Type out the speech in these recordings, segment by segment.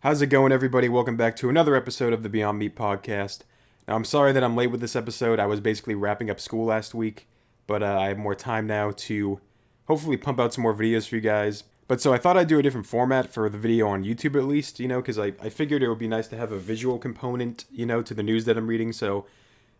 How's it going, everybody? Welcome back to another episode of the Beyond Meat podcast. Now, I'm sorry that I'm late with this episode. I was basically wrapping up school last week, but I have more time now to hopefully pump out some more videos for you guys. But so I thought I'd do a different format for the video on YouTube at least, because I figured it would be nice to have a visual component, to the news that I'm reading. So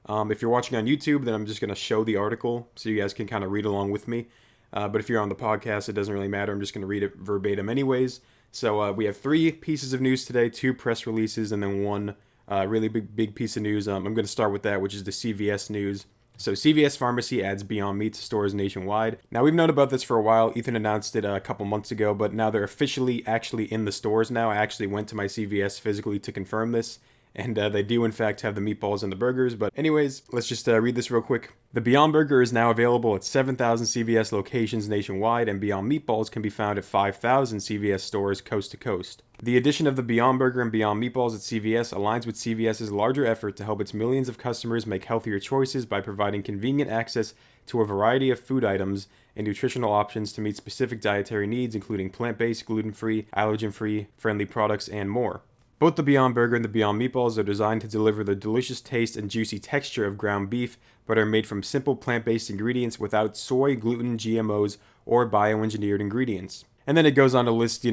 if you're watching on YouTube, then I'm just going to show the article so you guys can kind of read along with me. But if you're on the podcast, it doesn't really matter. I'm just going to read it verbatim anyways. So we have 3 pieces of news today, 2 press releases, and then one really big piece of news. I'm going to start with that, which is the CVS news. So CVS Pharmacy adds Beyond Meat to stores nationwide. Now, we've known about this for a while. Ethan announced it a couple months ago, but now they're officially actually in the stores now. I actually went to my CVS physically to confirm this. And they do, in fact, have the meatballs and the burgers. But anyways, let's just read this real quick. The Beyond Burger is now available at 7,000 CVS locations nationwide, and Beyond Meatballs can be found at 5,000 CVS stores coast to coast. The addition of the Beyond Burger and Beyond Meatballs at CVS aligns with CVS's larger effort to help its millions of customers make healthier choices by providing convenient access to a variety of food items and nutritional options to meet specific dietary needs, including plant-based, gluten-free, allergen-free, friendly products, and more. Both the Beyond Burger and the Beyond Meatballs are designed to deliver the delicious taste and juicy texture of ground beef, but are made from simple plant-based ingredients without soy, gluten, GMOs, or bioengineered ingredients. And then it goes on to list,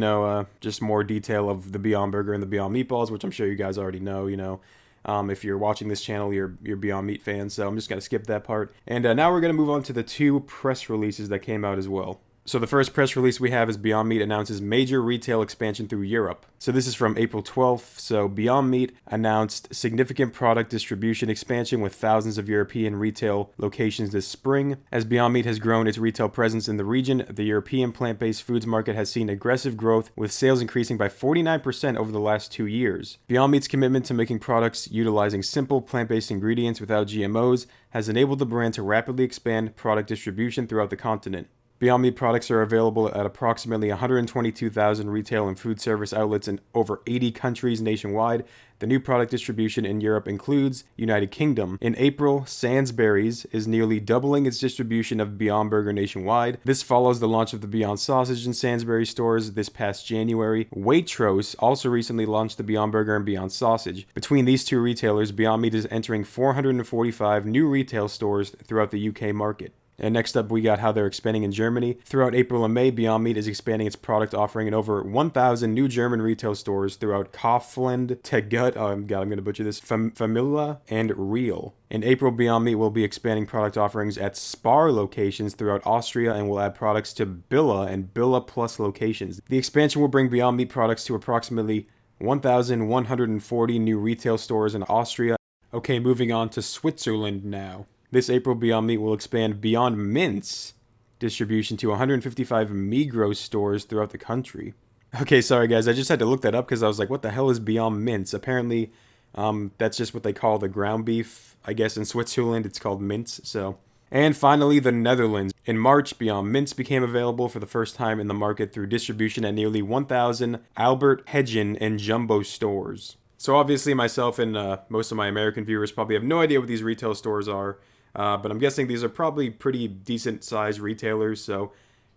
just more detail of the Beyond Burger and the Beyond Meatballs, which I'm sure you guys already know. If you're watching this channel, you're Beyond Meat fans, so I'm just going to skip that part. And now we're going to move on to the 2 press releases that came out as well. So the first press release we have is Beyond Meat announces major retail expansion through Europe. So this is from April 12th. So Beyond Meat announced significant product distribution expansion with thousands of European retail locations this spring. As Beyond Meat has grown its retail presence in the region, the European plant-based foods market has seen aggressive growth, with sales increasing by 49% over the last 2 years. Beyond Meat's commitment to making products utilizing simple plant-based ingredients without GMOs has enabled the brand to rapidly expand product distribution throughout the continent. Beyond Meat products are available at approximately 122,000 retail and food service outlets in over 80 countries nationwide. The new product distribution in Europe includes United Kingdom. In April, Sainsbury's is nearly doubling its distribution of Beyond Burger nationwide. This follows the launch of the Beyond Sausage in Sainsbury stores this past January. Waitrose also recently launched the Beyond Burger and Beyond Sausage. Between these 2 retailers, Beyond Meat is entering 445 new retail stores throughout the UK market. And next up, we got how they're expanding in Germany. Throughout April and May, Beyond Meat is expanding its product offering in over 1,000 new German retail stores throughout Kaufland, Tegut, I'm going to butcher this, Famila, and Real. In April, Beyond Meat will be expanding product offerings at Spar locations throughout Austria and will add products to Billa and Billa Plus locations. The expansion will bring Beyond Meat products to approximately 1,140 new retail stores in Austria. Okay, moving on to Switzerland now. This April, Beyond Meat will expand Beyond Mince distribution to 155 Migros stores throughout the country. Okay, sorry guys, I just had to look that up because I was like, what the hell is Beyond Mince? Apparently, that's just what they call the ground beef. I guess in Switzerland, it's called mince, so. And finally, the Netherlands. In March, Beyond Mince became available for the first time in the market through distribution at nearly 1,000 Albert Heijn and Jumbo stores. So obviously, myself and most of my American viewers probably have no idea what these retail stores are. But I'm guessing these are probably pretty decent-sized retailers, so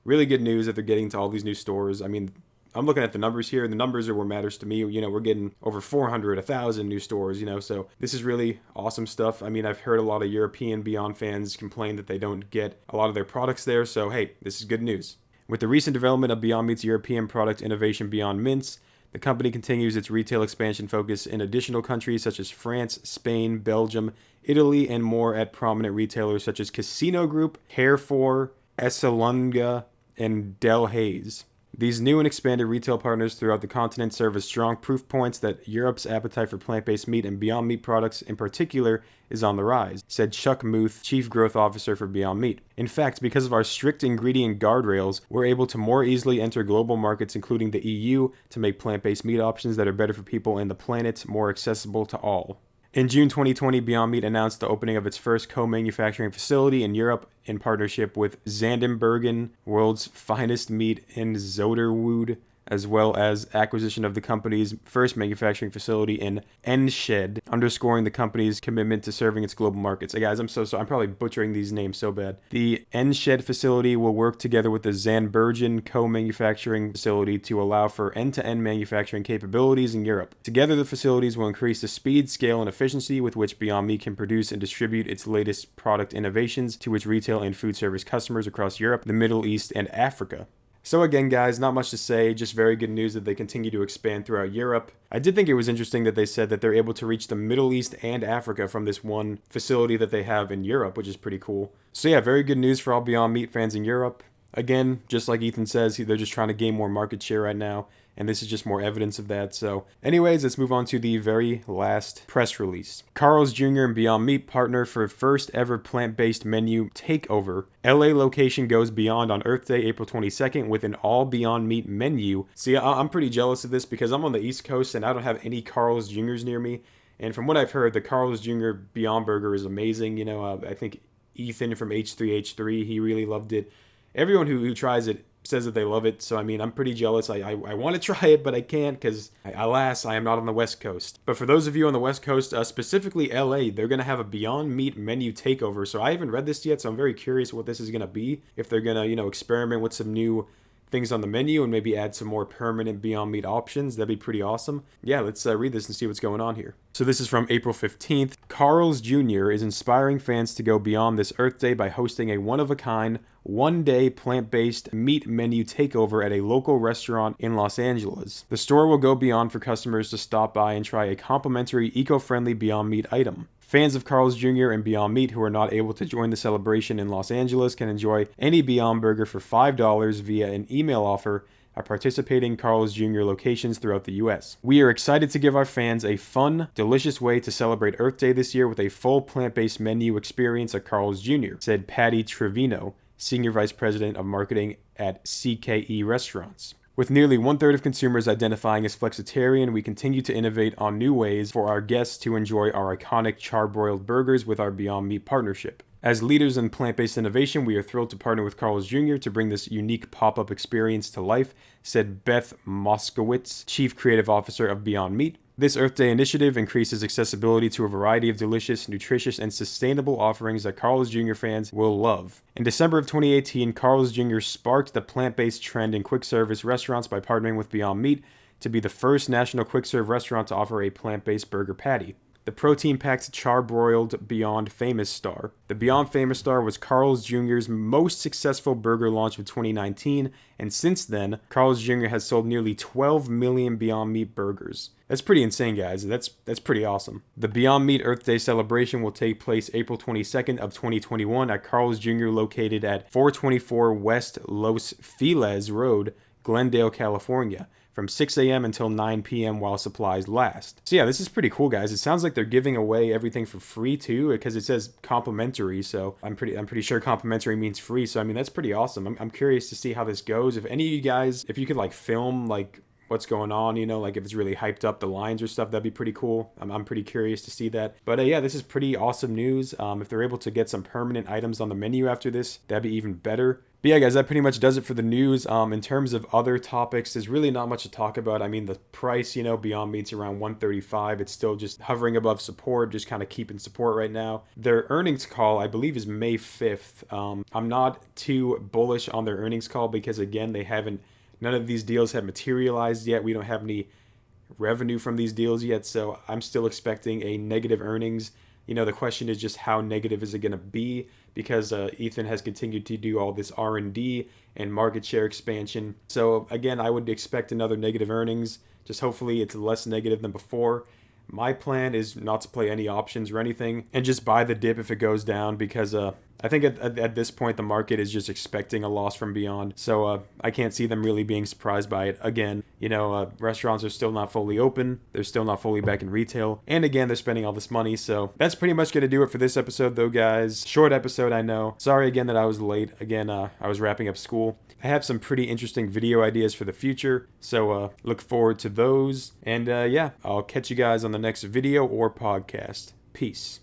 really good news that they're getting to all these new stores. I mean, I'm looking at the numbers here, and the numbers are what matters to me. We're getting over 400, 1,000 new stores, so this is really awesome stuff. I mean, I've heard a lot of European Beyond fans complain that they don't get a lot of their products there, so hey, this is good news. With the recent development of Beyond Meat's European product innovation Beyond Mince, the company continues its retail expansion focus in additional countries such as France, Spain, Belgium, Italy, and more at prominent retailers such as Casino Group, Carrefour, Esselunga, and Delhaize. These new and expanded retail partners throughout the continent serve as strong proof points that Europe's appetite for plant-based meat and Beyond Meat products in particular is on the rise, said Chuck Muth, Chief Growth Officer for Beyond Meat. In fact, because of our strict ingredient guardrails, we're able to more easily enter global markets including the EU to make plant-based meat options that are better for people and the planet more accessible to all. In June 2020, Beyond Meat announced the opening of its first co-manufacturing facility in Europe in partnership with Zandenbergen, world's finest meat in Zoeterwoude, as well as acquisition of the company's first manufacturing facility in Enschede, underscoring the company's commitment to serving its global markets. Hey guys, I'm so sorry. I'm probably butchering these names so bad. The Enschede facility will work together with the Zandbergen co-manufacturing facility to allow for end-to-end manufacturing capabilities in Europe. Together, the facilities will increase the speed, scale, and efficiency with which Beyond Meat can produce and distribute its latest product innovations to its retail and food service customers across Europe, the Middle East, and Africa. So again, guys, not much to say, just very good news that they continue to expand throughout Europe. I did think it was interesting that they said that they're able to reach the Middle East and Africa from this one facility that they have in Europe, which is pretty cool. So yeah, very good news for all Beyond Meat fans in Europe. Again, just like Ethan says, they're just trying to gain more market share right now, and this is just more evidence of that. So anyways, let's move on to the very last press release. Carl's Jr. and Beyond Meat partner for first ever plant-based menu takeover. LA location goes beyond on Earth Day, April 22nd with an all Beyond Meat menu. See, I'm pretty jealous of this because I'm on the East Coast and I don't have any Carl's Jr.'s near me. And from what I've heard, the Carl's Jr. Beyond Burger is amazing. You know, I think Ethan from H3H3, he really loved it. Everyone who tries it says that they love it, so I mean, I'm pretty jealous. I want to try it, but I can't because, alas, I am not on the West Coast. But for those of you on the West Coast, specifically LA, they're going to have a Beyond Meat menu takeover. So I haven't read this yet, so I'm very curious what this is going to be. If they're going to, experiment with some new things on the menu and maybe add some more permanent Beyond Meat options, that'd be pretty awesome. Yeah, let's read this and see what's going on here. So this is from April 15th. Carl's Jr. is inspiring fans to go beyond this Earth Day by hosting a one-of-a-kind, one-day plant-based meat menu takeover at a local restaurant in Los Angeles. The store will go beyond for customers to stop by and try a complimentary, eco-friendly Beyond Meat item. Fans of Carl's Jr. and Beyond Meat who are not able to join the celebration in Los Angeles can enjoy any Beyond Burger for $5 via an email offer at participating Carl's Jr. locations throughout the U.S. We are excited to give our fans a fun, delicious way to celebrate Earth Day this year with a full plant-based menu experience at Carl's Jr., said Patty Trevino, Senior Vice President of Marketing at CKE Restaurants. With nearly one-third of consumers identifying as flexitarian, we continue to innovate on new ways for our guests to enjoy our iconic charbroiled burgers with our Beyond Meat partnership. As leaders in plant-based innovation, we are thrilled to partner with Carl's Jr. to bring this unique pop-up experience to life, said Beth Moskowitz, Chief Creative Officer of Beyond Meat. This Earth Day initiative increases accessibility to a variety of delicious, nutritious, and sustainable offerings that Carl's Jr. fans will love. In December of 2018, Carl's Jr. sparked the plant-based trend in quick-service restaurants by partnering with Beyond Meat to be the first national quick-serve restaurant to offer a plant-based burger patty. The protein-packed charbroiled Beyond Famous Star. The Beyond Famous Star was Carl's Jr.'s most successful burger launch of 2019, and since then, Carl's Jr. has sold nearly 12 million Beyond Meat burgers. That's pretty insane, guys. That's pretty awesome. The Beyond Meat Earth Day celebration will take place April 22nd of 2021 at Carl's Jr. located at 424 West Los Feliz Road, Glendale, California, from 6 a.m. until 9 p.m. while supplies last. So yeah, this is pretty cool, guys. It sounds like they're giving away everything for free too, because it says complimentary. So I'm pretty sure complimentary means free. So I mean, that's pretty awesome. I'm curious to see how this goes. If any of you guys, if you could like film like what's going on, like if it's really hyped up the lines or stuff, that'd be pretty cool. I'm pretty curious to see that. But yeah, this is pretty awesome news. If they're able to get some permanent items on the menu after this, that'd be even better. But yeah, guys, that pretty much does it for the news. In terms of other topics, there's really not much to talk about. I mean, the price, Beyond Meat's around $135. It's still just hovering above support, just kind of keeping support right now. Their earnings call, I believe, is May 5th. I'm not too bullish on their earnings call because, again, none of these deals have materialized yet. We don't have any revenue from these deals yet, so I'm still expecting a negative earnings. The question is just how negative is it going to be, because Ethan has continued to do all this R&D and market share expansion. So again, I would expect another negative earnings. Just hopefully it's less negative than before. My plan is not to play any options or anything and just buy the dip if it goes down, because I think at this point the market is just expecting a loss from Beyond. So I can't see them really being surprised by it. Again, restaurants are still not fully open. They're still not fully back in retail. And again, they're spending all this money. So that's pretty much going to do it for this episode though, guys. Short episode, I know. Sorry again that I was late. Again, I was wrapping up school. I have some pretty interesting video ideas for the future. So look forward to those. And yeah, I'll catch you guys on the next video or podcast. Peace.